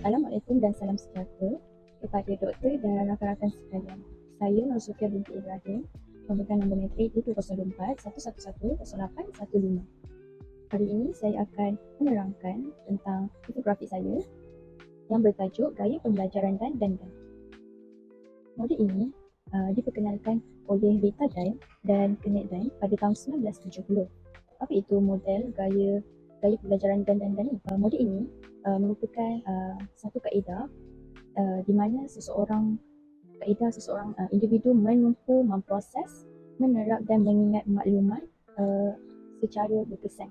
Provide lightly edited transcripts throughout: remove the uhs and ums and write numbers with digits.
Assalamualaikum dan salam sejahtera kepada doktor dan rakan-rakan sekalian. Saya Nur Sofia binti Ibrahim, memegang nombor matrik D204 111 0815. Hari ini saya akan menerangkan tentang infografik saya yang bertajuk Gaya Pembelajaran Dan. Modul ini diperkenalkan oleh Rita Dan dan Kenneth Dan pada tahun 1970. Apa itu model gaya pembelajaran Dan ini? Model ini merupakan satu kaedah di mana seseorang individu mampu memproses, menerap dan mengingat maklumat secara berkesan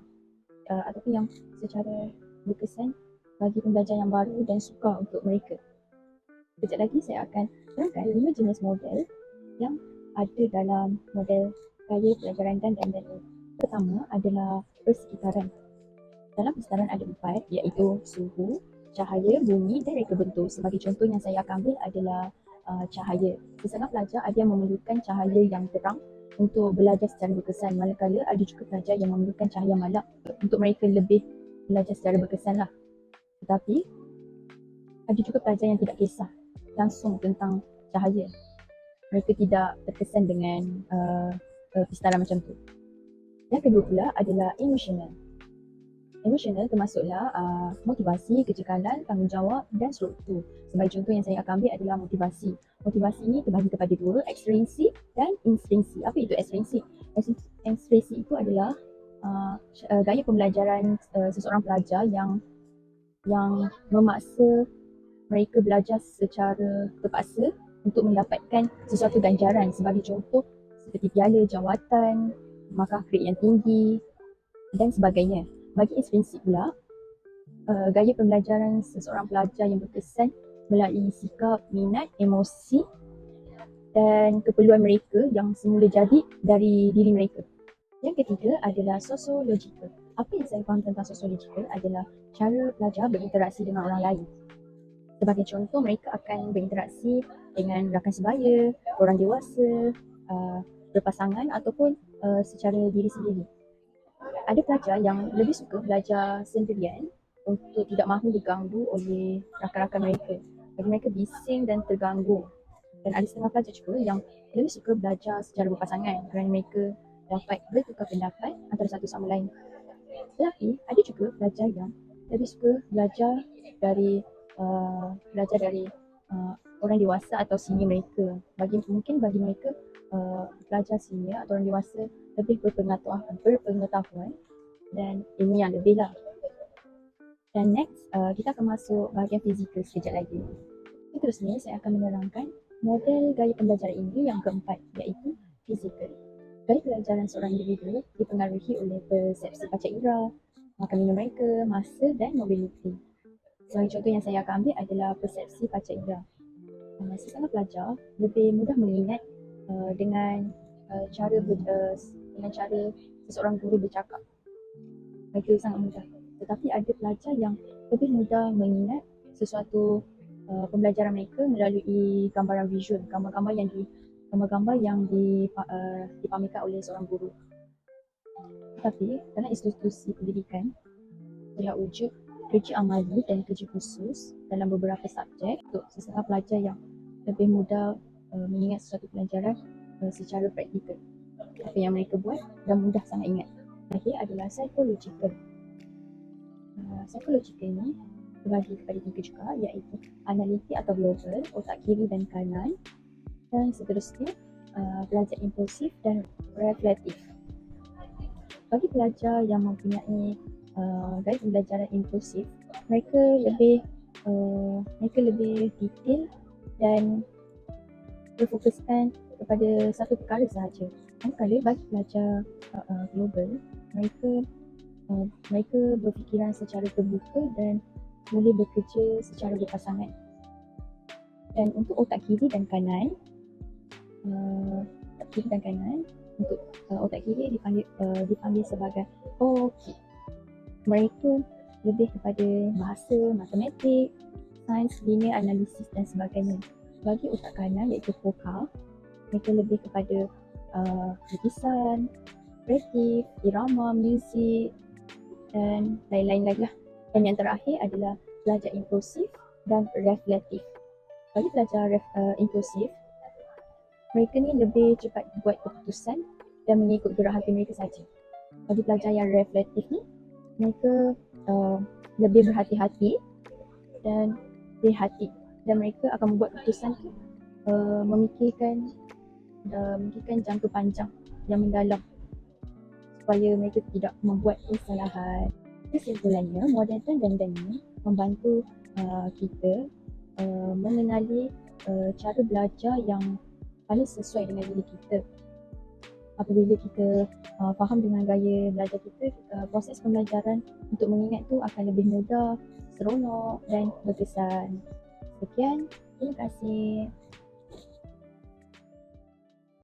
ataupun yang secara berkesan bagi pembelajar yang baru dan sukar untuk mereka. Sekejap lagi saya akan terangkan 5 jenis model yang ada dalam model gaya pembelajaran Dan ini. Pertama adalah persekitaran. Dalam persekitaran ada 4, iaitu suhu, cahaya, bunyi dan reka bentuk. Sebagai contoh yang saya akan ambil adalah cahaya. Sesetengah pelajar ada yang memerlukan cahaya yang terang untuk belajar secara berkesan, manakala ada juga pelajar yang memerlukan cahaya malam untuk mereka lebih belajar secara berkesan lah. Tetapi ada juga pelajar yang tidak kisah langsung tentang cahaya. Mereka tidak terkesan dengan persekitaran macam tu. Yang kedua pula adalah emosional. Emosional termasuklah motivasi, kecekalan, tanggungjawab dan struktur. Sebagai contoh yang saya akan ambil adalah motivasi. Motivasi ini terbagi kepada dua, ekstrinsi dan instrinsi. Apa itu ekstrinsi? Ekstrinsi itu adalah gaya pembelajaran seseorang pelajar yang memaksa mereka belajar secara terpaksa untuk mendapatkan sesuatu ganjaran. Sebagai contoh seperti piala, jawatan, markah grade yang tinggi dan sebagainya. Bagi instrinsi pula, gaya pembelajaran seseorang pelajar yang berkesan melalui sikap, minat, emosi dan keperluan mereka yang semula jadi dari diri mereka. Yang ketiga adalah sosiologikal. Apa yang saya faham tentang sosiologikal adalah cara pelajar berinteraksi dengan orang lain. Sebagai contoh, mereka akan berinteraksi dengan rakan sebaya, orang dewasa, berpasangan ataupun secara diri sendiri. Ada pelajar yang lebih suka belajar sendirian untuk tidak mahu diganggu oleh rakan-rakan mereka. Bagi mereka bising dan terganggu. Dan ada setengah pelajar juga yang lebih suka belajar secara berpasangan kerana mereka dapat bertukar pendapat antara satu sama lain. Tetapi ada juga pelajar yang lebih suka belajar dari orang dewasa atau senior mereka. Mungkin bagi mereka pelajar senior atau orang dewasa lebih berpengetahuan dan ilmu yang lebih lah. Dan next, kita akan masuk bahagian fizikal sekejap lagi. Seterusnya saya akan menerangkan model gaya pembelajaran ini yang keempat, iaitu fizikal. Gaya pembelajaran seorang individu dipengaruhi oleh persepsi panca indera, makan minum mereka, masa dan mobiliti. Sebagai contoh yang saya akan ambil adalah persepsi panca indera. Setengah pelajar lebih mudah mengingat dengan cara seseorang guru bercakap. Mereka sangat mudah. Tetapi ada pelajar yang lebih mudah mengingat sesuatu pembelajaran mereka melalui gambaran visual, gambar-gambar yang dipamerkan oleh seorang guru. Tetapi dalam institusi pendidikan telah wujud kerja amali dan kerja khusus dalam beberapa subjek untuk setengah pelajar yang lebih mudah mengingat sesuatu pelajaran secara praktikal. Apa yang mereka buat dan mudah sangat ingat. Terakhir adalah psychological. Psychological ini terbagi kepada 3 juga, iaitu analitik atau global, otak kiri dan kanan, dan seterusnya belajar impulsif dan reflektif. Bagi pelajar yang mempunyai gaya pembelajaran impulsif, mereka lebih detail dan berfokuskan kepada satu perkara sahaja. Manakala bagi pelajar global, mereka berfikiran secara terbuka dan boleh bekerja secara berpasangan. Dan untuk otak kiri dan kanan, untuk otak kiri dipanggil sebagai OKI. Mereka lebih kepada bahasa, matematik, sains, linear analisis dan sebagainya. Bagi otak kanan iaitu FOKA, mereka lebih kepada lukisan, kreatif, irama, muzik dan lain-lain lagi lah. Dan yang terakhir adalah belajar impulsif dan reflektif. Bagi pelajar impulsif, mereka ni lebih cepat buat keputusan dan mengikut gerak hati mereka saja. Bagi pelajar yang reflektif ni, mereka lebih berhati-hati dan berhati, dan mereka akan membuat keputusan tu memikirkan jangka panjang yang mendalam supaya mereka tidak membuat kesalahan. Kesimpulannya, modern dan ini membantu kita mengenali cara belajar yang paling sesuai dengan diri kita. Apabila kita faham dengan gaya belajar kita, proses pembelajaran untuk mengingat tu akan lebih mudah, seronok dan berkesan. Sekian, terima kasih.